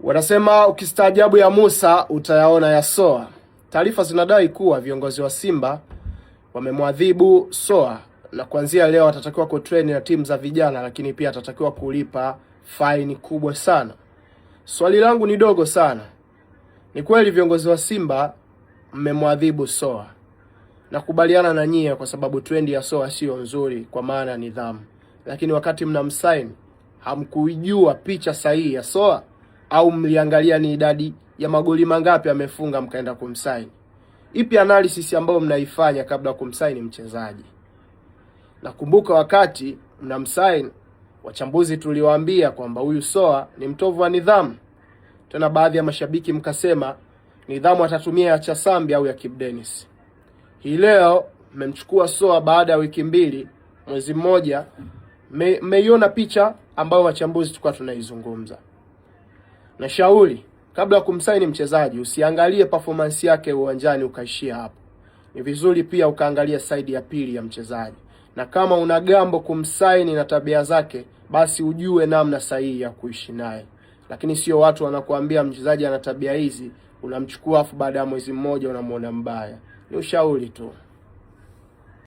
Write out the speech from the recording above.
Wanasema ukistaajabu ya Musa utayaona ya Soa. Taarifa zinadai kuwa viongozi wa Simba wamemwadhibu Soa na kuanzia leo atatakiwa kutrain na timu za vijana, lakini pia atatakiwa kulipa faini kubwa sana. Swali langu ni dogo sana. Ni kweli viongozi wa Simba mmemwadhibu Soa? Nakubaliana na nyie kwa sababu trendi ya Soa sio nzuri kwa maana ya nidhamu. Lakini wakati mnamsign hamkuijua picha sahihi ya Soa, au mliangalia ni idadi ya magoli mangapi amefunga mkaenda kumsign? Ipi analysis ambayo mnaifanya kabla kumsign mchezaji? Nakumbuka wakati mnamsign, wachambuzi tuliwaambia kwamba huyu Soa ni mtovu wa nidhamu. Tena baadhi ya mashabiki mkasema nidhamu atatumia ya Chasambi au ya Kibu Denis. Hii leo mmemchukua Soa baada ya wiki mbili, mwezi mmoja, mmeiona picha ambayo wachambuzi tulikuwa tunaizungumza. Na shauri, kabla ya kumsaini mchezaji usiangalie performance yake uwanjani ukaishia hapo. Ni vizuri pia ukaangalia side ya pili ya mchezaji. Na kama una gambo kumsaini na tabia zake, basi ujue namna sahihi ya kuishi naye. Lakini sio watu wanakuambia mchezaji ana tabia hizi, unamchukua afu baada ya mwezi mmoja unamuona mbaya. Ni ushauri tu.